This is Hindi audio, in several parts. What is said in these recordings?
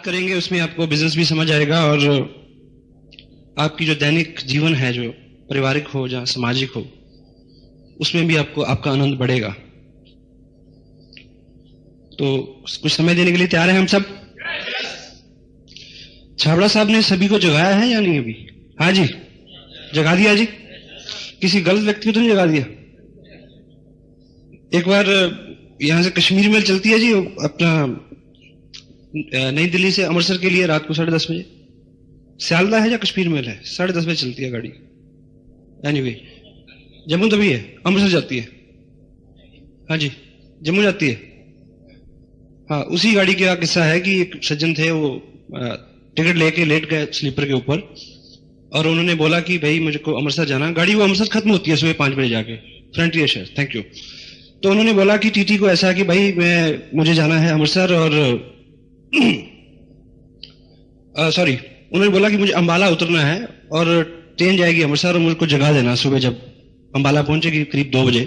करेंगे उसमें आपको बिजनेस भी समझ आएगा और आपकी जो दैनिक जीवन है, जो पारिवारिक हो या सामाजिक हो, उसमें भी आपको आपका आनंद बढ़ेगा। तो कुछ समय देने के लिए तैयार हैं हम सब? छाबड़ा साहब ने सभी को जगाया है या नहीं अभी? हाँ जी, जगा दिया जी। किसी गलत व्यक्ति को तो नहीं जगा दिया? एक बार यहां से कश्मीर मेल चलती है जी, अपना नई दिल्ली से अमृतसर के लिए रात को 10:30 बजे। सियालदा है या कश्मीर मेल है? 10:30 बजे चलती है गाड़ी। एनीवे, जम्मू तभी है, अमृतसर जाती है। हाँ जी, जम्मू जाती है। हाँ, उसी गाड़ी का किस्सा है कि एक सज्जन थे, वो टिकट लेके लेट गए स्लीपर के ऊपर और उन्होंने बोला कि भाई मुझको अमृतसर जाना। गाड़ी वो अमृतसर खत्म होती है सुबह 5 बजे जाके, फ्रंटियर शहर। Thank you. तो उन्होंने बोला कि टीटी को ऐसा कि भाई मुझे जाना है अमृतसर और सॉरी, उन्होंने बोला कि मुझे अंबाला उतरना है और ट्रेन जाएगी अमृतसर और मुझको जगा देना सुबह जब अंबाला पहुंचेगी करीब 2 बजे।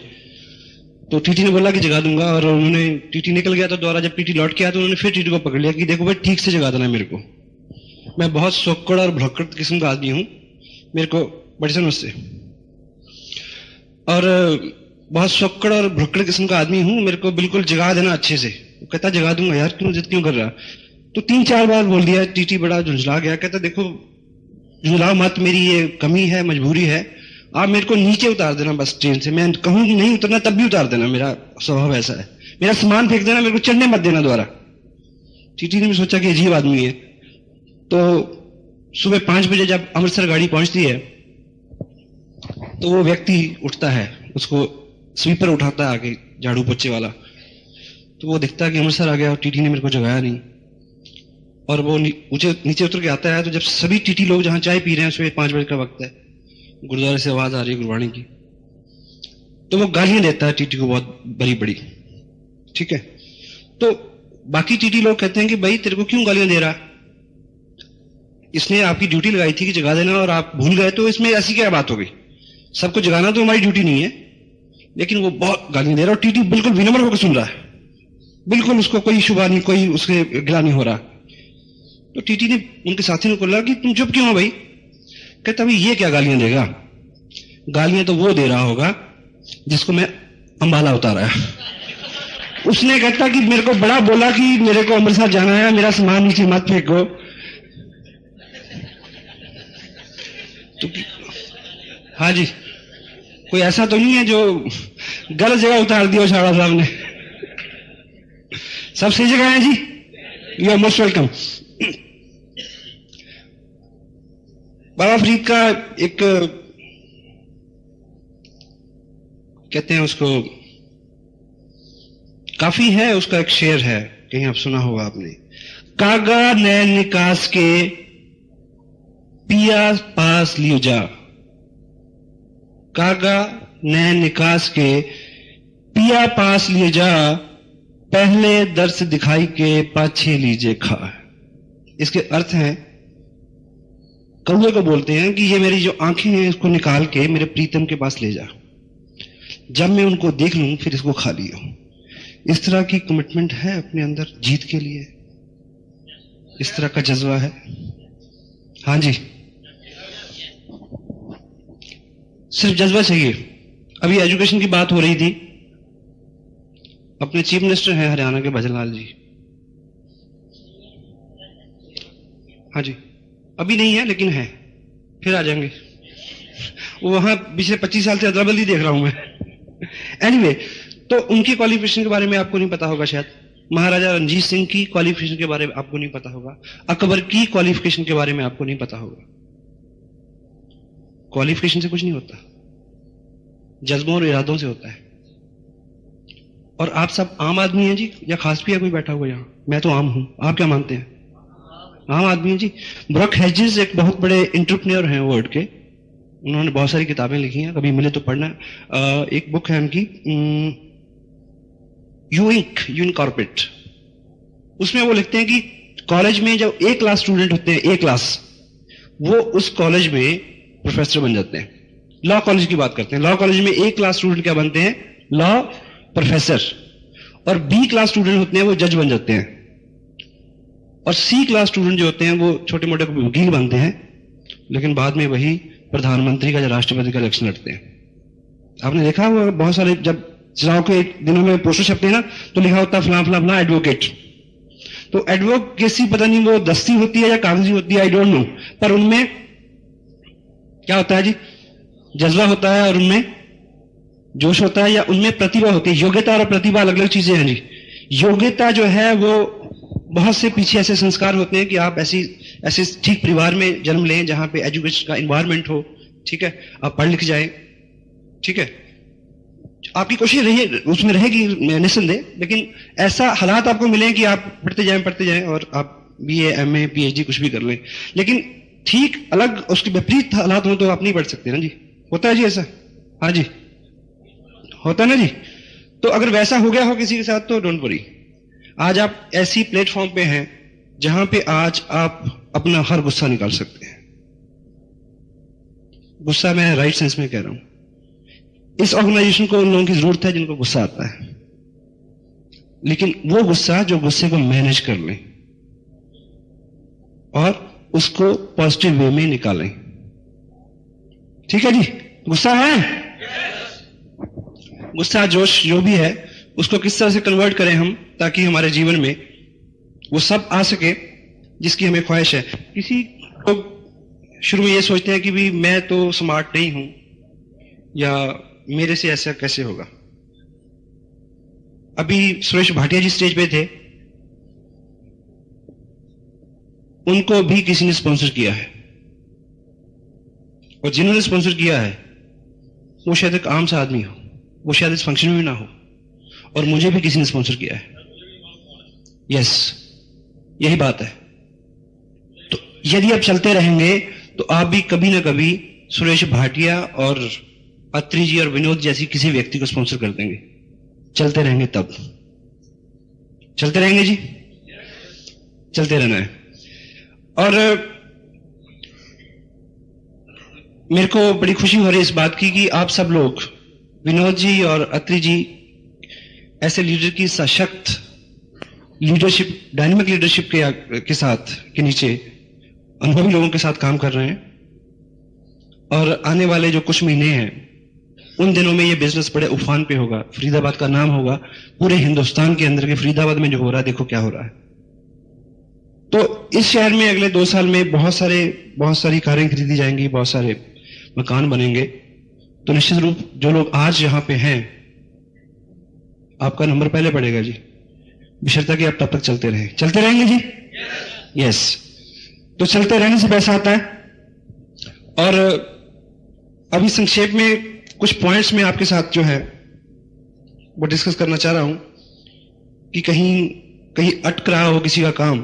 तो टीटी ने बोला कि जगा दूंगा और उन्होंने, टीटी निकल गया। तो दोबारा जब टीटी लौट के आया तो उन्होंने फिर टीटी को पकड़ लिया कि देखो भाई ठीक से जगा देना मेरे को, मैं बहुत सोक्कड़ और भुलक्कड़ किस्म का आदमी हूं, मेरे को बड़ी समझ। और बहुत सोक्कड़ और भुलक्कड़ किस्म का आदमी हूं, मेरे को बिल्कुल जगा देना अच्छे से। वो कहता जगा दूंगा यार, क्यों जिद क्यों कर रहा? तो 3-4 बार बोल दिया। टीटी बड़ा झुंझला गया, कहता देखो झुंझलाओ मत, मेरी ये कमी है, मजबूरी है, आप मेरे को नीचे उतार देना बस ट्रेन से। मैं कहूं कि नहीं उतरना तब भी उतार देना, मेरा स्वभाव ऐसा है। मेरा सामान फेंक देना, मेरे को चढ़ने मत देना दोबारा। टीटी ने भी सोचा कि अजीब आदमी है। तो सुबह 5 बजे जब अमृतसर गाड़ी पहुंचती है तो वो व्यक्ति उठता है, उसको स्वीपर उठाता है आगे, झाड़ू पोछे वाला। तो वो दिखता है कि अमृतसर आ गया और टीटी ने मेरे को जगाया नहीं। और वो नीचे उतर के आता है। तो जब सभी टीटी लोग जहां चाय पी रहे हैं, सुबह 5 बजे का वक्त है, गुरुद्वारे से आवाज आ रही है गुरबाणी की, तो वो गालियां देता है टीटी को, बहुत बड़ी बड़ी। ठीक है, तो बाकी टीटी लोग कहते हैं कि भाई तेरे को क्यों गालियां दे रहा? इसने आपकी ड्यूटी लगाई थी कि जगा देना और आप भूल गए, तो इसमें ऐसी क्या बात हो गई? सबको जगाना तो हमारी ड्यूटी नहीं है, लेकिन वो बहुत गालियां दे रहा है और टीटी बिल्कुल विनम्र होकर सुन रहा है, बिल्कुल उसको कोई शुबा नहीं, कोई उसके गिला नहीं हो रहा। तो टीटी ने उनके साथी ने बोला कि तुम चुप क्यों हो भाई? कहता भाई ये क्या गालियां देगा? गालियां तो वो दे रहा होगा जिसको मैं अंबाला उतारा है। उसने कहता कि मेरे को बड़ा बोला कि मेरे को अमृतसर जाना है, मेरा सामान नीचे मत फेंको। तो हाँ जी, कोई ऐसा तो नहीं है जो गलत जगह उतार दिया छाड़ा साहब ने? सब सही जगह है जी। You are most welcome. Baba Farid का एक, कहते हैं उसको, काफी है, उसका एक शेर है, कहीं आप सुना होगा आपने। कागा नैन निकास के पिया पास लियो जा, कागा नैन निकास के पिया पास लिए जा, पहले दर्श दिखाई के पाछे लीजे खा। इसके अर्थ हैं, कौवे को बोलते हैं कि ये मेरी जो आंखें हैं इसको निकाल के मेरे प्रीतम के पास ले जा, जब मैं उनको देख लूं फिर इसको खा लियो। इस तरह की कमिटमेंट है अपने अंदर जीत के लिए, इस तरह का जज्बा है। हाँ जी, सिर्फ जज्बा चाहिए। अभी एजुकेशन की बात हो रही थी, अपने चीफ मिनिस्टर हैं हरियाणा के भजनलाल जी। हाँ जी, अभी नहीं है लेकिन है, फिर आ जाएंगे। वो वहां पिछले 25 साल से अदला-बदली देख रहा हूं मैं। एनीवे, तो उनकी क्वालिफिकेशन के बारे में आपको नहीं पता होगा शायद। महाराजा रणजीत सिंह की क्वालिफिकेशन के बारे में आपको नहीं पता होगा। अकबर की क्वालिफिकेशन के बारे में आपको नहीं पता होगा। क्वालिफिकेशन से कुछ नहीं होता, जज्बों और इरादों से होता है। और आप सब आम आदमी हैं जी, या खास भी है कोई बैठा हुआ यहां? मैं तो आम हूं, आप क्या मानते हैं? आम आदमी है जी। ब्रॉक हेजिस एक बहुत बड़े एंटरप्रेन्योर हैं वर्ड के, उन्होंने बहुत सारी किताबें लिखी हैं, कभी मिले तो पढ़ना। एक बुक है उनकी, यू इनकॉर्पोरेट। उसमें वो लिखते हैं कि कॉलेज में जब A क्लास स्टूडेंट होते हैं, A क्लास, वो उस कॉलेज में प्रोफेसर बन जाते हैं। लॉ कॉलेज की बात करते हैं, लॉ कॉलेज में A क्लास स्टूडेंट क्या बनते हैं? Law professor. और B क्लास स्टूडेंट होते हैं वो जज बन जाते हैं। और सी क्लास स्टूडेंट जो होते हैं वो छोटे मोटे वकील बनते हैं, लेकिन बाद में वही प्रधानमंत्री का या राष्ट्रपति का इलेक्शन लड़ते हैं। आपने देखा हुआ बहुत सारे, जब चुनाव के दिनों में पोस्टर छपते हैं ना, तो लिखा होता है फलां फलां फलां एडवोकेट। तो एडवोकेसी पता नहीं वो दस्ती होती है या कागजी होती है, आई डोंट नो, पर उनमें क्या होता है जी, जज्बा होता है और उनमें जोश होता है, या उनमें प्रतिभा होती है। योग्यता और प्रतिभा अलग अलग चीजें हैं जी। योग्यता जो है वो बहुत से पीछे ऐसे संस्कार होते हैं कि आप ऐसे ठीक परिवार में जन्म लें जहां पे एजुकेशन का एनवायरनमेंट हो, ठीक है, आप पढ़ लिख जाएं, ठीक है, आपकी कोशिश रही उसमें रहेगी निस्संदेह, लेकिन ऐसा हालात आपको मिले कि आप पढ़ते जाएं और आप BA MA PhD कुछ भी कर लें, लेकिन ठीक अलग उसके विपरीत हालात हो तो आप नहीं पढ़ सकते ना जी। होता है जी ऐसा? हाँ जी, होता है ना जी। तो अगर वैसा हो गया हो किसी के साथ तो डोंट वरी, आज आप ऐसी प्लेटफॉर्म पे हैं जहां पे आज आप अपना हर गुस्सा निकाल सकते हैं। गुस्सा मैं राइट सेंस में कह रहा हूं। इस ऑर्गेनाइजेशन को उन लोगों की जरूरत है जिनको गुस्सा आता है, लेकिन वो गुस्सा जो गुस्से को मैनेज कर लें और उसको पॉजिटिव वे में निकालें। ठीक है जी, गुस्सा है, गुस्सा जोश जो भी है उसको किस तरह से कन्वर्ट करें हम, ताकि हमारे जीवन में वो सब आ सके जिसकी हमें ख्वाहिश है। किसी लोग शुरू में ये सोचते हैं कि भी मैं तो स्मार्ट नहीं हूं, या मेरे से ऐसा कैसे होगा। अभी सुरेश भाटिया जी स्टेज पे थे, उनको भी किसी ने स्पॉन्सर किया है, और जिन्होंने स्पॉन्सर किया है वो शायद एक आम सा आदमी हो, वो शायद इस फंक्शन में भी ना हो, और मुझे भी किसी ने स्पॉन्सर किया है। यस, यही बात है। तो यदि आप चलते रहेंगे तो आप भी कभी ना कभी सुरेश भाटिया और अत्री जी और विनोद जैसी किसी व्यक्ति को स्पॉन्सर कर देंगे। चलते रहेंगे, तब चलते रहेंगे जी, चलते रहना है। और मेरे को बड़ी खुशी हो रही है इस बात की कि आप सब लोग, विनोद जी और अत्री जी, ऐसे लीडर की सशक्त लीडरशिप, डायनेमिक लीडरशिप के साथ के नीचे अनुभवी लोगों के साथ काम कर रहे हैं। और आने वाले जो कुछ महीने हैं उन दिनों में ये बिजनेस बड़े उफान पे होगा, फरीदाबाद का नाम होगा पूरे हिंदुस्तान के अंदर के। फरीदाबाद में जो हो रहा है, देखो क्या हो रहा है। तो इस शहर में अगले 2 साल में बहुत सारी कारें खरीदी जाएंगी, बहुत सारे मकान बनेंगे। तो निश्चित रूप जो लोग आज यहां पे हैं, आपका नंबर पहले पड़ेगा जी, बशर्ते कि आप तब तक चलते रहें। चलते रहेंगे जी? यस। तो चलते रहने से पैसा आता है। और अभी संक्षेप में कुछ पॉइंट्स में आपके साथ जो है वो डिस्कस करना चाह रहा हूं कि कहीं अटक रहा हो किसी का काम।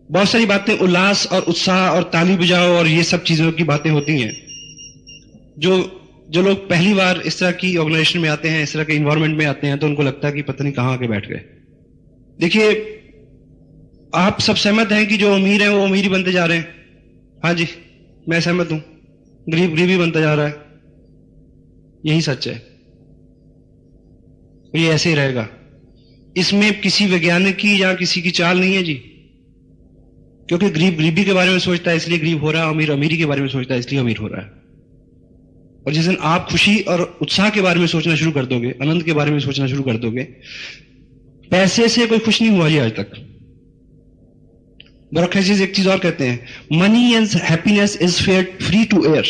बहुत सारी बातें उल्लास और उत्साह और ताली बजाओ और ये सब चीजों की बातें होती हैं। जो लोग पहली बार इस तरह की ऑर्गेनाइजेशन में आते हैं, इस तरह के इन्वायरमेंट में आते हैं, तो उनको लगता है कि पता नहीं कहां आके बैठ गए। देखिए, आप सब सहमत हैं कि जो अमीर हैं वो अमीर ही बनते जा रहे हैं। हाँ जी, मैं सहमत हूं। गरीब गरीब ही बनता जा रहा है, यही सच है, ये ऐसे ही रहेगा। इसमें किसी वैज्ञानिक की या किसी की चाल नहीं है जी, क्योंकि गरीब गरीबी के बारे में सोचता है इसलिए गरीब हो रहा है, अमीर अमीरी के बारे में सोचता है इसलिए अमीर हो रहा है। और जिस दिन आप खुशी और उत्साह के बारे में सोचना शुरू कर दोगे, आनंद के बारे में सोचना शुरू कर दोगे, पैसे से कोई खुश नहीं हुआ जी आज तक। ब्रोखेसिस एक चीज और कहते हैं, money and happiness is free to air,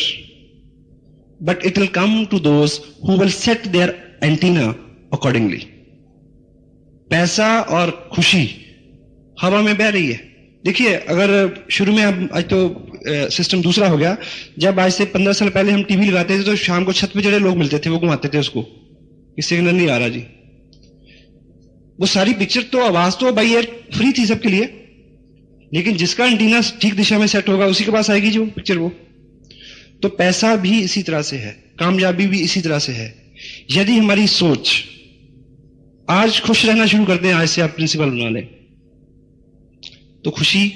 but it will come to those who will set their antenna accordingly. पैसा और खुशी हवा में बह रही है। देखिए, अगर शुरू में आज तो सिस्टम दूसरा हो गया। जब आज से 15 साल पहले हम टीवी लगाते थे तो शाम को छत पे जड़े लोग मिलते थे, वो घुमाते थे उसको कि सिग्नल नहीं आ रहा जी। वो सारी पिक्चर तो, आवाज तो भाई यार फ्री थी सबके लिए, लेकिन जिसका एंटीना ठीक दिशा में सेट होगा उसी के पास आएगी जो पिक्चर। वो तो पैसा भी इसी तरह से है, कामयाबी भी इसी तरह से है। यदि हमारी सोच आज खुश रहना शुरू करते हैं, आज से आप प्रिंसिपल बना लें, तो खुशी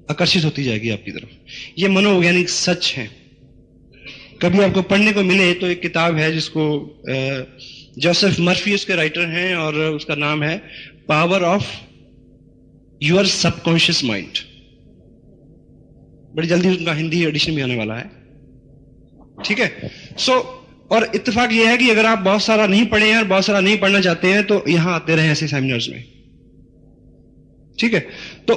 आकर्षित होती जाएगी आपकी तरफ। ये मनोवैज्ञानिक सच है। कभी आपको पढ़ने को मिले तो एक किताब है जिसको जोसेफ मर्फी उसके राइटर हैं, और उसका नाम है power of your subconscious mind. बड़ी जल्दी उनका हिंदी एडिशन भी आने वाला है, ठीक है। और इत्तेफाक यह है कि अगर आप बहुत सारा नहीं पढ़े हैं और बहुत सारा नहीं पढ़ना चाहते हैं तो यहां आते रहे ऐसे सेमिनार्स में, ठीक है। तो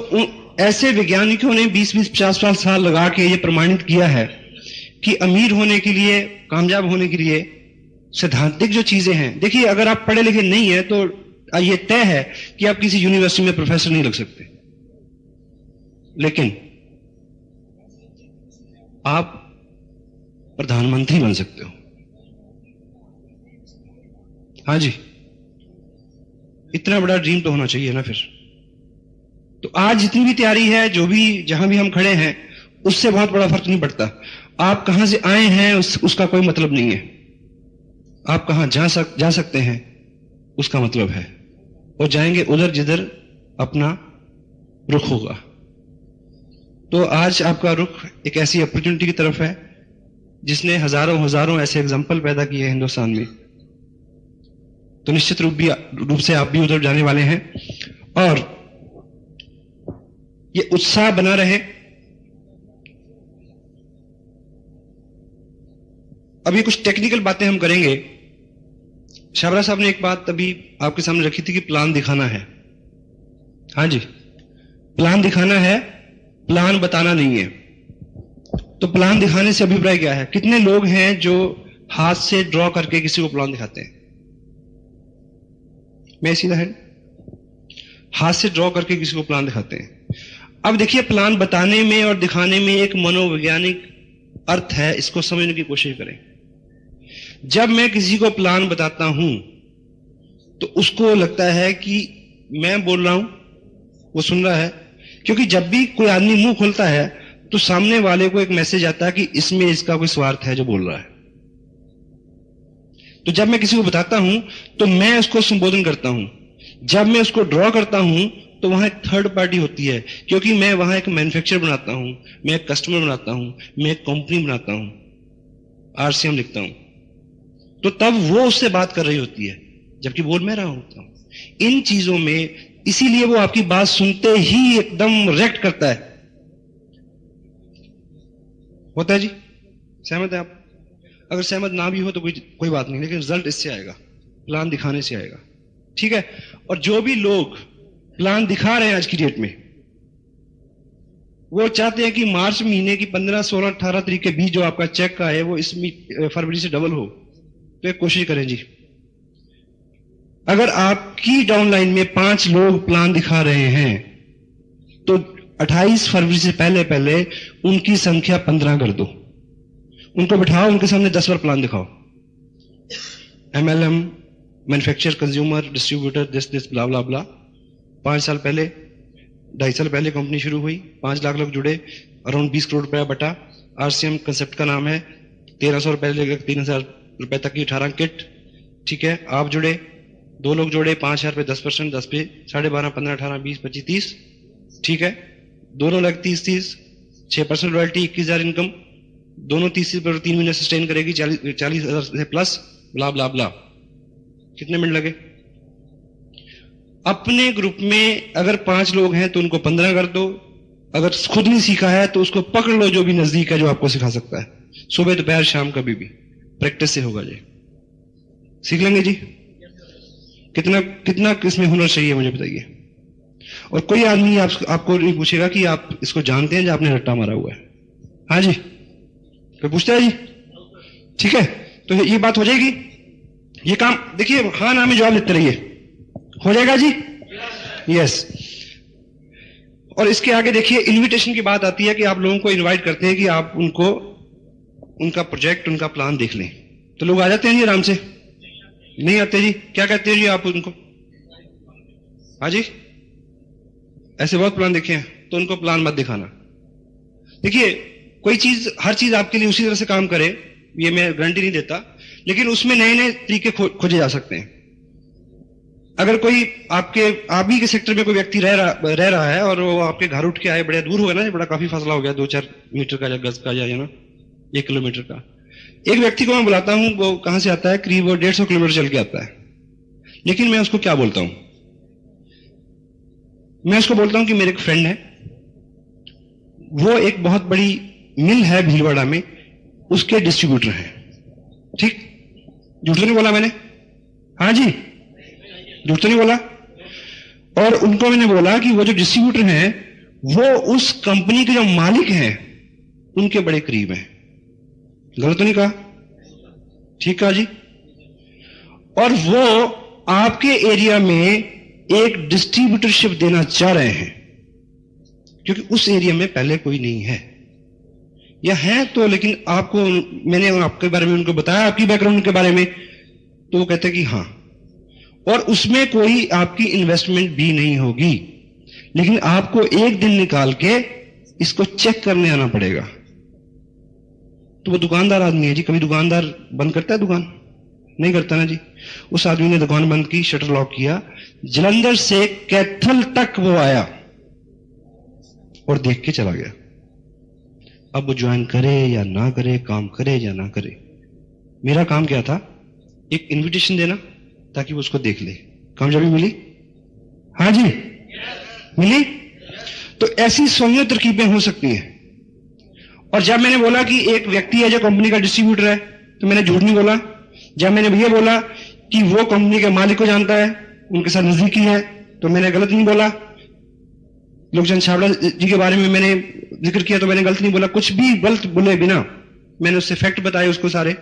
ऐसे वैज्ञानिकों ने 20-20, 50 साल लगा के ये प्रमाणित किया है कि अमीर होने के लिए, कामयाब होने के लिए सैद्धांतिक जो चीजें हैं, देखिए अगर आप पढ़े लिखे नहीं है तो ये तय है कि आप किसी यूनिवर्सिटी में प्रोफेसर नहीं लग सकते, लेकिन आप प्रधानमंत्री बन सकते हो। हाँ जी, इतना बड़ा ड्रीम तो होना चाहिए ना फिर। तो आज जितनी भी तैयारी है, जो भी जहां भी हम खड़े हैं, उससे बहुत बड़ा फर्क नहीं पड़ता। आप कहां से आए हैं उसका कोई मतलब नहीं है, आप कहां जा सकते हैं उसका मतलब है, और जाएंगे उधर जिधर अपना रुख होगा। तो आज आपका रुख एक ऐसी अपॉर्चुनिटी की तरफ है जिसने हजारों हजारों ऐसे एग्जाम्पल पैदा किए हैं हिंदुस्तान में। तो निश्चित रूप से आप भी उधर जाने वाले हैं, और ये उत्साह बना रहे। अभी कुछ टेक्निकल बातें हम करेंगे। शाबरा साहब ने एक बात अभी आपके सामने रखी थी कि प्लान दिखाना है। हाँ जी, प्लान दिखाना है, प्लान बताना नहीं है। तो प्लान दिखाने से अभिप्राय क्या है? कितने लोग हैं जो हाथ से ड्रॉ करके किसी को प्लान दिखाते हैं? मैं सीधा है, हाथ से ड्रॉ करके किसी को प्लान दिखाते हैं। अब देखिए, प्लान बताने में और दिखाने में एक मनोवैज्ञानिक अर्थ है, इसको समझने की कोशिश करें। जब मैं किसी को प्लान बताता हूं तो उसको लगता है कि मैं बोल रहा हूं, वो सुन रहा है, क्योंकि जब भी कोई आदमी मुंह खोलता है तो सामने वाले को एक मैसेज आता है कि इसमें इसका कोई स्वार्थ है जो बोल रहा है। तो जब मैं किसी को बताता हूं तो मैं उसको संबोधन करता हूं। जब मैं उसको ड्रॉ करता हूं तो वहां एक थर्ड पार्टी होती है, क्योंकि मैं वहां एक मैन्युफैक्चरर बनाता हूं, मैं एक कस्टमर बनाता हूं, मैं एक कंपनी बनाता हूं, आरसीएम लिखता हूं। तो तब वो उससे बात कर रही होती है, जबकि बोल मैं रहा होता हूं। इन चीजों में इसीलिए वो आपकी बात सुनते ही एकदम रिएक्ट करता है। होता है जी? सहमत है आप? अगर सहमत ना भी हो तो कोई बात नहीं, लेकिन रिजल्ट इससे आएगा, प्लान दिखाने से आएगा, ठीक है। और जो भी लोग प्लान दिखा रहे हैं आज की डेट में, वो चाहते हैं कि मार्च महीने की 15, 16, 18 तारीख के बीच जो आपका चेक का है वो इस फरवरी से डबल हो। तो एक कोशिश करें जी, अगर आपकी डाउनलाइन में 5 लोग प्लान दिखा रहे हैं तो 28 फरवरी से पहले पहले उनकी संख्या 15 कर दो। उनको बिठाओ, उनके सामने 10 बार प्लान दिखाओ। MLM, manufacture, consumer, distributor, this blah blah blah. 5 साल पहले, 2.5 साल पहले कंपनी शुरू हुई, 5 लाख लोग जुड़े, अराउंड 20 करोड़ रुपया बटा। आरसीएम कंसेप्ट का नाम है। 1300 रुपए लेकर 3000 रुपए तक की 18 किट, ठीक है। आप जुड़े, 2 लोग जोड़े, 5000 पे 10%, 10 पे 12.5, 15, 18, 20, 25, 30, ठीक है। दोनों लग 30, 6% रॉयल्टी, 21,000 इनकम, दोनों 30 पर 3 महीने सस्टेन करेगी, 40,000 से प्लस, ब्ला ब्ला ब्ला। कितने मिनट लगे? अपने ग्रुप में अगर 5 लोग हैं तो उनको 15 कर दो। अगर खुद नहीं सीखा है तो उसको पकड़ लो जो भी नजदीक है, जो आपको सिखा सकता है। सुबह, दोपहर, शाम, कभी भी प्रैक्टिस से होगा जी। सीख लेंगे जी? कितना कितना इसमें हुनर चाहिए मुझे बताइए। और कोई आदमी आपको नहीं पूछेगा कि आप इसको जानते हैं या आपने रट्टा मारा हुआ है। हाँ जी, कोई पूछता है जी? ठीक है, तो ये बात हो जाएगी। ये काम देखिए, हाँ ना में जवाब देते रहिए, हो जाएगा जी? यस। और इसके आगे देखिए, इनविटेशन की बात आती है कि आप लोगों को इनवाइट करते हैं कि आप उनको उनका प्रोजेक्ट, उनका प्लान देख लें। तो लोग आ जाते हैं जी आराम से? नहीं आते जी? क्या कहते हैं जी आप उनको? हाँ जी, ऐसे बहुत प्लान देखे हैं, तो उनको प्लान मत दिखाना। देखिए, कोई चीज, हर चीज आपके लिए उसी तरह से काम करे ये मैं गारंटी नहीं देता, लेकिन उसमें नए नए तरीके खोजे जा सकते हैं। अगर कोई आप ही के सेक्टर में कोई व्यक्ति रह रहा है और वो आपके घर उठ के आए, बड़े दूर हो गया ना, बड़ा काफी फासला हो गया, 2-4 मीटर का या गज का या ना 1 किलोमीटर का। एक व्यक्ति को मैं बुलाता हूं, वो कहां से आता है? करीब वो 150 किलोमीटर चल के आता है। लेकिन मैं उसको क्या बोलता हूं? मैं उसको बोलता हूं कि मेरे एक फ्रेंड है, वो एक बहुत बड़ी मिल है भीलवाड़ा में, उसके डिस्ट्रीब्यूटर हैं। ठीक, झूठ तो नहीं बोला मैंने? हाँ जी, झूठ तो नहीं बोला? और उनको मैंने बोला कि वो जो डिस्ट्रीब्यूटर हैं वो उस कंपनी के जो मालिक हैं उनके बड़े करीब हैं। गलत तो नहीं कहा? ठीक कहा जी। और वो आपके एरिया में एक डिस्ट्रीब्यूटरशिप देना चाह रहे हैं, क्योंकि उस एरिया में पहले कोई नहीं है, या है तो, लेकिन आपको, मैंने आपके बारे में उनको बताया, आपकी बैकग्राउंड के बारे में, तो वो कहते हैं कि हाँ, और उसमें कोई आपकी इन्वेस्टमेंट भी नहीं होगी, लेकिन आपको एक दिन निकाल के इसको चेक करने आना पड़ेगा। तो वो दुकानदार आदमी है जी, कभी दुकानदार बंद करता है दुकान? नहीं करता ना जी। उस आदमी ने दुकान बंद की, शटर लॉक किया, जलंधर से कैथल तक वो आया और देख के चला गया। अब वो ज्वाइन करे या ना करे, काम करे या ना करे, मेरा काम क्या था? एक इनविटेशन देना ताकि वो उसको देख ले। कामयाबी मिली? हाँ जी, मिली। तो ऐसी सौ तरकीबें हो सकती हैं। और जब मैंने बोला कि एक व्यक्ति है जो कंपनी का डिस्ट्रीब्यूटर है, तो मैंने झूठ नहीं बोला। जब मैंने ये बोला कि वो कंपनी के मालिक को जानता है, उनके साथ नजदीकी है, तो मैंने गलत नहीं बोला। लोकचंद छाबड़ा जी के बारे में मैंने जिक्र किया तो मैंने गलत नहीं बोला। कुछ भी गलत बोले बिना मैंने उससे फैक्ट बताए उसको सारे।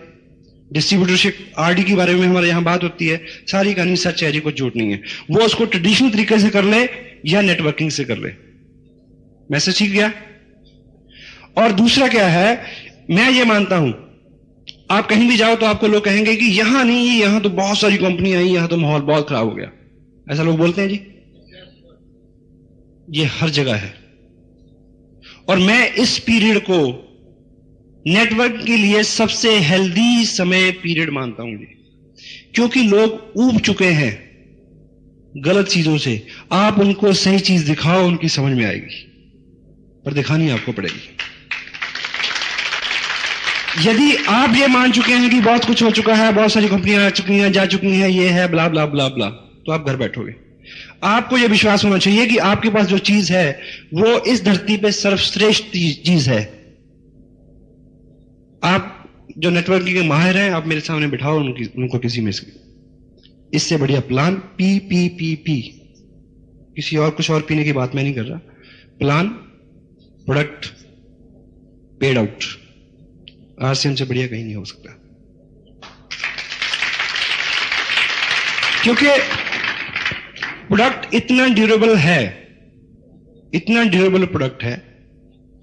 डिस्ट्रीब्यूटरशिप आरडी के बारे में हमारे यहां बात होती है, सारी कहानी सच है जी, कुछ झूठ नहीं है। वो उसको ट्रेडिशनल तरीके से कर ले या नेटवर्किंग से कर ले। मैसेज ठीक गया? और दूसरा क्या है, मैं ये मानता हूं, आप कहीं भी जाओ तो आपको लोग कहेंगे कि यहां नहीं, यहां तो बहुत सारी कंपनियां आई, यहां तो माहौल बहुत खराब हो गया, ऐसा लोग बोलते हैं जी। ये हर जगह है। और मैं इस पीरियड को नेटवर्क के लिए सबसे हेल्दी समय पीरियड मानता हूं जी, क्योंकि लोग ऊब चुके हैं गलत चीजों से। आप उनको सही चीज दिखाओ, उनकी समझ में आएगी, पर दिखानी आपको पड़ेगी। यदि आप ये मान चुके हैं कि बहुत कुछ हो चुका है, बहुत सारी कंपनियां आ चुकी हैं, जा चुकी हैं, ये है, ब्ला ब्ला ब्ला ब्ला, तो आप घर बैठोगे। आपको यह विश्वास होना चाहिए कि आपके पास जो चीज है वो इस धरती पे सर्वश्रेष्ठ चीज है। आप जो नेटवर्किंग के माहिर हैं, आप मेरे सामने बिठाओ उनको किसी में से। इससे बढ़िया प्लान पी, किसी और कुछ और पीने की बात मैं नहीं कर रहा। Plan, product, paid out, RCM से बढ़िया कहीं नहीं हो सकता। क्योंकि प्रोडक्ट इतना ड्यूरेबल है, इतना ड्यूरेबल प्रोडक्ट है,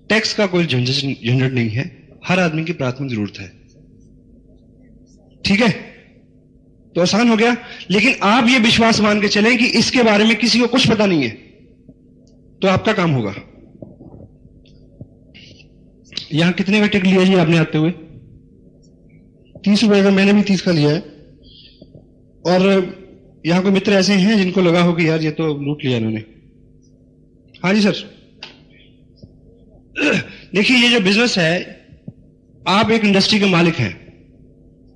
टैक्स का कोई झंझट नहीं है, हर आदमी की प्राथमिक जरूरत है। ठीक है, तो आसान हो गया। लेकिन आप ये विश्वास मान के चलें कि इसके बारे में किसी को कुछ पता नहीं है, तो आपका काम होगा। यहां कितने का टिकट लिया जी आपने आते हुए? 30 रुपए का। मैंने भी 30 का लिया है। और यहां कोई मित्र ऐसे हैं जिनको लगा हो कि यार ये तो लूट लिया इन्होंने? हाँ जी सर। देखिए, ये जो बिजनेस है, आप एक इंडस्ट्री के मालिक हैं।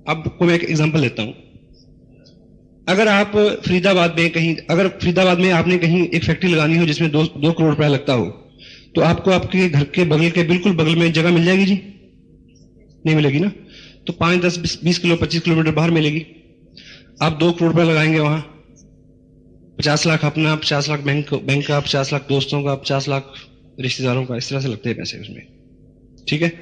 आपको मैं एक एग्जांपल लेता हूं। अगर आप फरीदाबाद में कहीं, अगर फरीदाबाद में आपने कहीं एक फैक्ट्री लगानी हो जिसमें 2 करोड़ रुपया लगता हो, तो आपको आपके घर के बगल के बिल्कुल बगल में जगह मिल जाएगी जी? नहीं मिलेगी ना। तो 5, 10, 20 किलो 25 किलोमीटर बाहर मिलेगी। आप 2 करोड़ रुपया लगाएंगे वहां, 50 लाख अपना, 50 लाख बैंक का, 50 लाख दोस्तों का, 50 लाख रिश्तेदारों का, इस तरह से लगते हैं पैसे उसमें। ठीक है।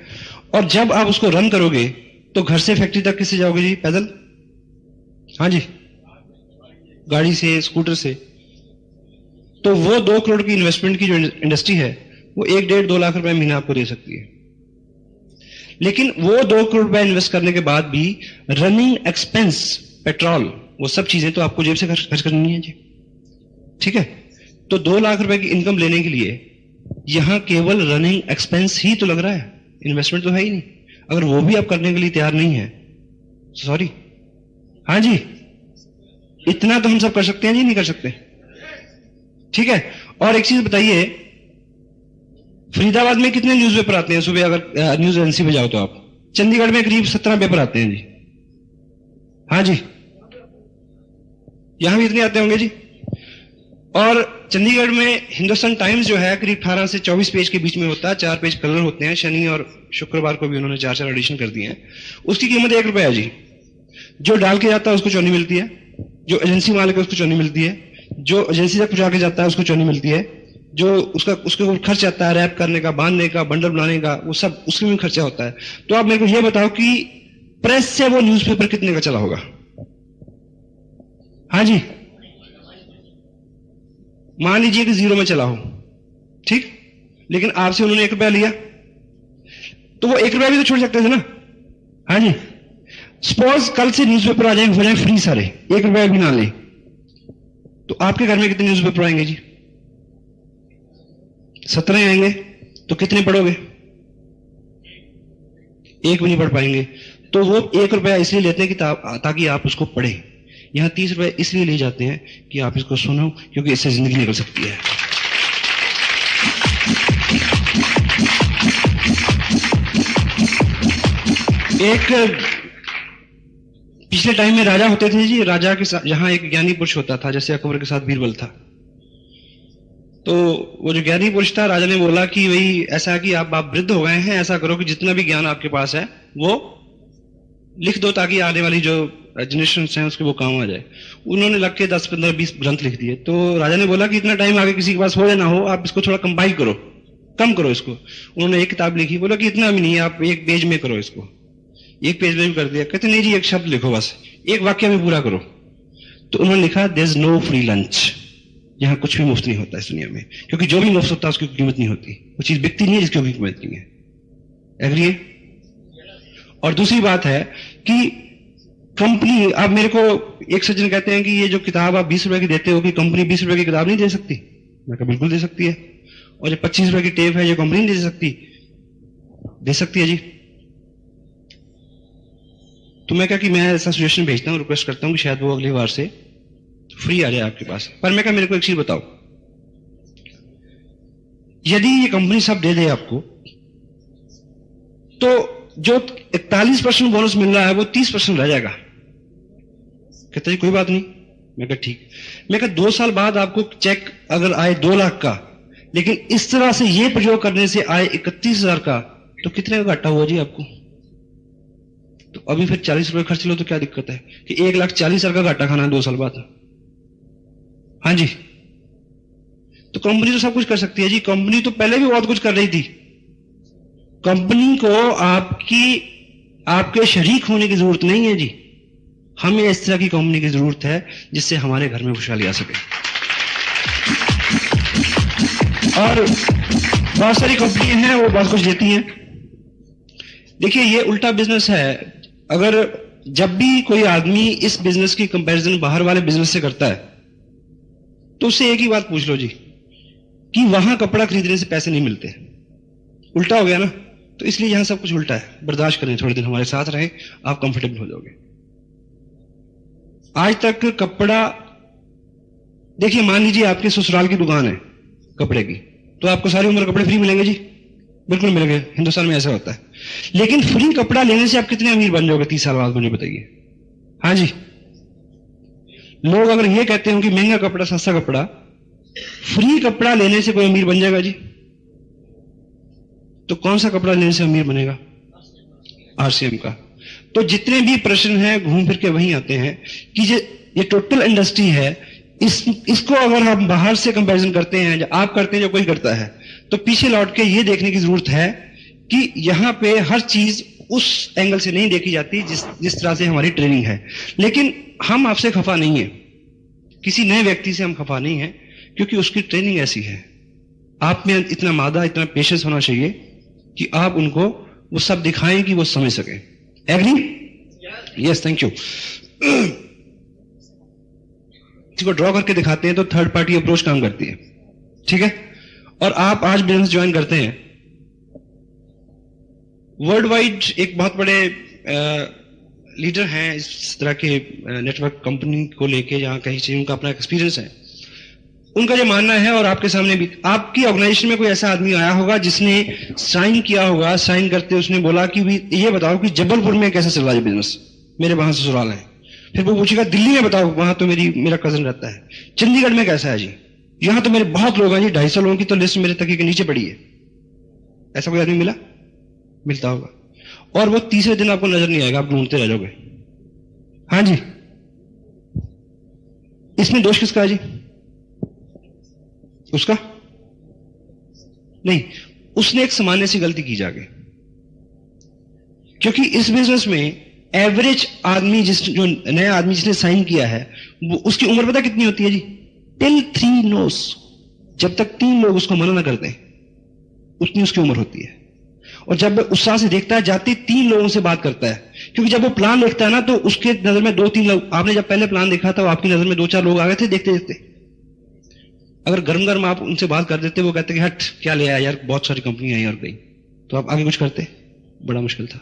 और जब आप उसको रन करोगे तो घर से फैक्ट्री तक किससे जाओगे जी? पैदल? हाँ जी, गाड़ी से, स्कूटर से। तो वो 2 करोड़ की इन्वेस्टमेंट की जो इंडस्ट्री है, वो 1-1.5-2 लाख रुपए महीना आपको दे सकती है। लेकिन वो 2 करोड़ रुपए इन्वेस्ट करने के बाद भी रनिंग एक्सपेंस, पेट्रोल, वो सब चीजें तो आपको जेब से खर्च करनी है जी। ठीक है। तो 2 लाख रुपए की इनकम लेने के लिए यहां केवल रनिंग एक्सपेंस ही तो लग रहा है, इन्वेस्टमेंट तो है ही नहीं। अगर वो भी आप करने के लिए तैयार नहीं है, सॉरी। हाँ जी, इतना तो हम सब कर सकते हैं जी, नहीं कर सकते? ठीक है। और एक चीज बताइए, फरीदाबाद में कितने न्यूज़पेपर आते हैं सुबह? अगर न्यूज एजेंसी पे जाओ तो आप, चंडीगढ़ में करीब 17 पेपर आते हैं जी। हाँ जी, यहां भी इतने आते होंगे जी। और चंडीगढ़ में हिंदुस्तान टाइम्स जो है करीब 18 से 24 पेज के बीच में होता है, 4 पेज कलर होते हैं। शनि और शुक्रवार को भी उन्होंने 4 एडिशन कर दिए हैं। उसकी कीमत ₹1 जी। जो डाल के जाता है उसको चौनी मिलती है, जो एजेंसी मालिक है उसको चौनी मिलती है, जो एजेंसी तक पहुंचा के जाता है उसको चौनी मिलती है, जो उसके ऊपर खर्च आता है रैप करने का, बांधने का, बंडल बनाने का, वो सब उसमें भी खर्चा होता है। तो आप मेरे को ये बताओ कि प्रेस से वो न्यूज़पेपर कितने का चला होगा? हाँ जी, मान लीजिए कि 0 में चला हो, ठीक, लेकिन आपसे उन्होंने ₹1 लिया, तो वो ₹1 भी तो छोड़ सकते थे ना। हाँ जी, सपोज कल से न्यूज़पेपर आ जाए, हो जाए फ्री सारे, ₹1 भी ना ले, तो आपके घर में कितने न्यूज़पेपर आएंगे जी? 17 आएंगे। तो कितने पढ़ोगे? एक भी नहीं पढ़ पाएंगे। तो वो ₹1 इसलिए लेते हैं कि ताकि आप उसको पढ़ें। यहां ₹30 इसलिए ले जाते हैं कि आप इसको सुनो, क्योंकि इससे जिंदगी निकल सकती है। एक पिछले टाइम में राजा होते थे जी, राजा के साथ जहां एक ज्ञानी पुरुष होता था, जैसे अकबर के साथ बीरबल था। तो वो जो ज्ञानी पुरुष था, राजा ने बोला कि भाई ऐसा है कि आप वृद्ध हो गए हैं, ऐसा करो कि जितना भी ज्ञान आपके पास है वो लिख दो, ताकि आने वाली जो जनरेशन हैं उसके वो काम आ जाए। उन्होंने लग के 10, 15, 20 ग्रंथ लिख दिए। तो राजा ने बोला कि इतना टाइम आगे किसी के पास हो या ना हो, आप इसको थोड़ा कंपाइल करो, कम करो इसको। उन्होंने एक किताब लिखी, बोला कि इतना भी नहीं, आप 1 पेज में करो इसको। 1 पेज में भी कर दिया। कहते नहीं जी, 1 शब्द लिखो, बस 1 वाक्य में पूरा करो। तो उन्होंने लिखा, there is no free lunch. यहां कुछ भी मुफ्त नहीं होता इस दुनिया में, क्योंकि जो भी मुफ्त होता है उसकी कीमत नहीं होती। वो चीज बिकती नहीं है जिसकी कोई कीमत नहीं है। एग्री है? और दूसरी बात है कि कंपनी, आप मेरे को एक सज्जन कहते हैं कि ये जो किताब आप ₹20 की देते हो, कि कंपनी ₹20 की किताब नहीं दे सकती? मैं कहा बिल्कुल दे सकती है। और जो ₹25 की टेप है, ये कंपनी नहीं दे सकती? दे सकती है जी। तो मैं कहा कि मैं ऐसा सजेशन भेजता हूँ, रिक्वेस्ट करता हूँ कि शायद वो अगली बार से फ्री आ जाए आपके पास। पर मैं कहा मेरे को एक चीज बताओ, यदि ये कंपनी सब दे दे आपको, तो जो 41% बोनस मिल रहा है वो 30% रह जाएगा। कहता जी कोई बात नहीं। मैं कहा ठीक। मैं कहा 2 साल बाद आपको चेक अगर आए 2 लाख का, लेकिन इस तरह से ये प्रयोग करने से आए 31,000 का, तो कितने का घाटा हुआ जी आपको? तो अभी फिर ₹40 खर्च लो तो क्या दिक्कत है कि 1,40,000 का घाटा खाना है 2 साल बाद? हाँ जी। तो कंपनी तो सब कुछ कर सकती है जी। कंपनी तो पहले भी बहुत कुछ कर रही थी। कंपनी को आपके शरीक होने की जरूरत नहीं है जी। हमें इस तरह की कंपनी की जरूरत है जिससे हमारे घर में खुशहाली आ सके। और बहुत सारी कंपनियां हैं, वो बहुत कुछ देती हैं। देखिए, ये उल्टा बिजनेस है। अगर जब भी कोई आदमी इस बिजनेस की कंपैरिजन बाहर वाले बिजनेस से करता है, तो उससे एक ही बात पूछ लो जी, कि वहां कपड़ा खरीदने से पैसे नहीं मिलते। उल्टा हो गया ना? तो इसलिए यहां सब कुछ उल्टा है। बर्दाश्त करें, थोड़े दिन हमारे साथ रहें, आप कंफर्टेबल हो जाओगे। आज तक कपड़ा, देखिए मान लीजिए आपके ससुराल की दुकान है कपड़े की, तो आपको सारी उम्र कपड़े फ्री मिलेंगे जी? बिल्कुल मिलेंगे। हिंदुस्तान में ऐसा होता है। लेकिन फ्री कपड़ा लेने से आप कितने अमीर बन जाओगे 30 साल बाद, मुझे बताइए। हाँ जी। लोग अगर ये कहते हैं कि महंगा कपड़ा, सस्ता कपड़ा, फ्री कपड़ा लेने से कोई अमीर बन जाएगा जी? तो कौन सा कपड़ा लेने से अमीर बनेगा? RCM का। तो जितने भी प्रश्न हैं घूम फिर के वहीं आते हैं कि ये टोटल इंडस्ट्री है, इसको अगर हम बाहर से कंपैरिजन करते हैं, जो आप करते हैं, जो कोई करता है, तो पीछे लौट के ये देखने की जरूरत है कि यहां पे हर चीज उस एंगल से नहीं देखी जाती जिस तरह से हमारी ट्रेनिंग है। लेकिन हम आपसे खफा नहीं है, किसी नए व्यक्ति से हम खफा नहीं है, क्योंकि उसकी ट्रेनिंग ऐसी है। आप में इतना मादा, इतना पेशेंस होना चाहिए कि आप उनको वो सब दिखाएं कि वो समझ सकें। एग्री? Yes, thank you. इसको ड्रॉ करके दिखाते हैं तो थर्ड पार्टी अप्रोच काम करती है, ठीक है? और आप आज बिजनेस ज्वाइन करते हैं, वर्ल्ड वाइड एक बहुत बड़े लीडर हैं इस तरह के नेटवर्क कंपनी को लेके, जहां कहीं से उनका अपना एक्सपीरियंस है। उनका जो मानना है, और आपके सामने भी, आपकी ऑर्गेनाइजेशन में कोई ऐसा आदमी आया होगा जिसने साइन किया होगा, साइन करते उसने बोला कि भी ये बताओ कि जबलपुर में कैसा चल रहा है बिजनेस, मेरे वहां ससुराल है। फिर वो पूछेगा दिल्ली में बताओ, वहां तो मेरा कजन रहता है। चंडीगढ़ में कैसा है जी? यहां तो मेरे बहुत लोग हैं जी, 250 लोगों की तो लिस्ट मेरे तकिए के नीचे पड़ी है। ऐसा कोई आदमी मिला? मिलता होगा। और वो तीसरे दिन आपको नजर नहीं आएगा, आप ढूंढते रह जाओगे। हाँ जी, इसमें दोष किसका है जी? उसका नहीं, उसने एक सामान्य सी गलती की जाके। क्योंकि इस बिजनेस में एवरेज आदमी, जो नया आदमी जिसने साइन किया है, वो उसकी उम्र पता कितनी होती है जी? टिल 3 नोस, जब तक 3 लोग उसको मना ना करते उतनी उसकी उम्र होती है। और जब उत्साह से देखता है, जाते 3 लोगों से बात करता है। क्योंकि जब वो प्लान देखता है ना, तो उसके नजर में 2-3 लोग, आपने जब पहले प्लान देखा था, वो आपकी नजर में 2-4 लोग आ गए थे देखते देखते। अगर गर्म गर्म आप उनसे बात कर देते, वो कहते कि हट क्या ले आया यार, बहुत सारी कंपनी आई और गई, तो आप आगे कुछ करते? बड़ा मुश्किल था।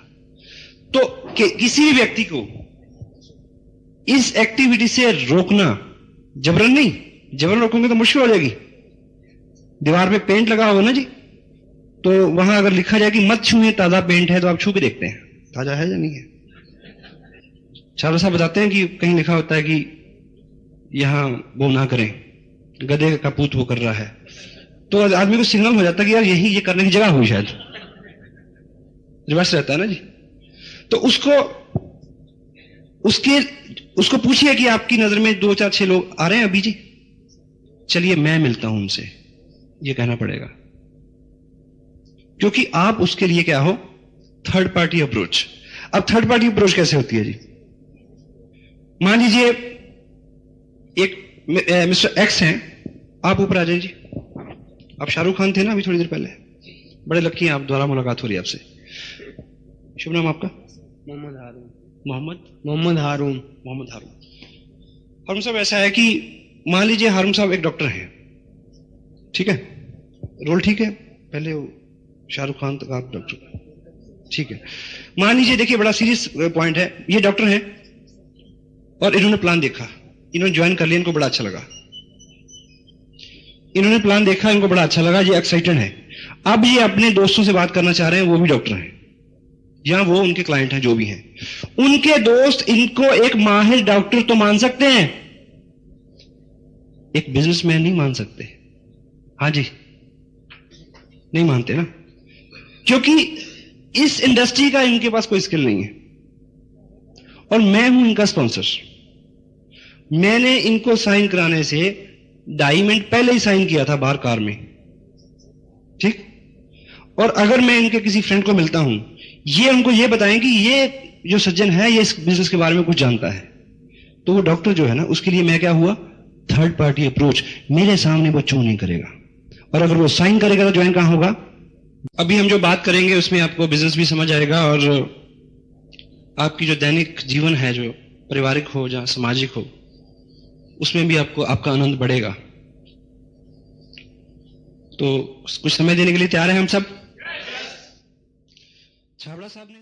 तो किसी भी व्यक्ति को इस एक्टिविटी से रोकना, जबरन नहीं, जबरन रोकोगे तो मुश्किल हो जाएगी। दीवार पे पेंट लगा होगा ना जी, तो वहां अगर लिखा जाए कि मत छूए, ताजा पेंट है, तो आप छू के देखते हैं ताजा है या नहीं है। चारों साहब बताते हैं कि कहीं लिखा होता है कि यहां वो ना करें, गधे का पूत वो कर रहा है, तो आदमी को सिग्नल हो जाता है कि यार यही ये करने की जगह हुई, शायद रिवर्स रहता है ना जी। तो उसको पूछिए कि आपकी नजर में 2-4-6 लोग आ रहे हैं अभी जी, चलिए मैं मिलता हूं उनसे, ये कहना पड़ेगा। क्योंकि आप उसके लिए क्या हो? Third party approach. अब थर्ड पार्टी अप्रोच कैसे होती है जी? मान लीजिए एक मिस्टर एक्स हैं, आप ऊपर आ जाइए जी। आप शाहरुख खान थे ना अभी थोड़ी देर पहले, बड़े लकी हैं आप, दोबारा मुलाकात हो रही है आपसे। शुभ नाम आपका? मोहम्मद हारून। मोहम्मद हारून। हारून साहब, ऐसा है कि मान लीजिए हारून साहब एक डॉक्टर हैं, ठीक है, रोल ठीक है, पहले वो शाहरुख खान तक आप डॉक्टर, ठीक है। मान लीजिए, देखिए बड़ा सीरियस पॉइंट है, ये डॉक्टर हैं और इन्होंने प्लान देखा, इन्होंने ज्वाइन कर लिया, इनको बड़ा अच्छा लगा, इन्होंने प्लान देखा, इनको बड़ा अच्छा लगा, ये एक्साइटेड है। अब ये अपने दोस्तों से बात करना चाह रहे हैं, वो भी डॉक्टर हैं या वो उनके क्लाइंट हैं, जो भी हैं। उनके दोस्त इनको एक माहिर डॉक्टर तो मान सकते हैं, एक बिजनेसमैन नहीं मान सकते। हाँ जी, नहीं मानते ना, क्योंकि इस इंडस्ट्री का इनके पास कोई स्किल नहीं है। और मैं हूं इनका स्पॉन्सर, मैंने इनको साइन कराने से 2.5 मिनट पहले ही साइन किया था बाहर कार में, ठीक। और अगर मैं इनके किसी फ्रेंड को मिलता हूं, ये उनको ये बताएं कि ये जो सज्जन है ये इस बिजनेस के बारे में कुछ जानता है, तो वो डॉक्टर जो है ना, उसके लिए मैं क्या हुआ? Third party approach. मेरे सामने वो चू नहीं करेगा, और अगर वो साइन करेगा तो ज्वाइन कहां होगा? अभी हम जो बात करेंगे उसमें आपको बिजनेस भी समझ आएगा, और आपकी जो दैनिक जीवन है, जो पारिवारिक हो या सामाजिक हो, उसमें भी आपको आपका आनंद बढ़ेगा। तो कुछ समय देने के लिए तैयार हैं हम सब? छाबड़ा साहब ने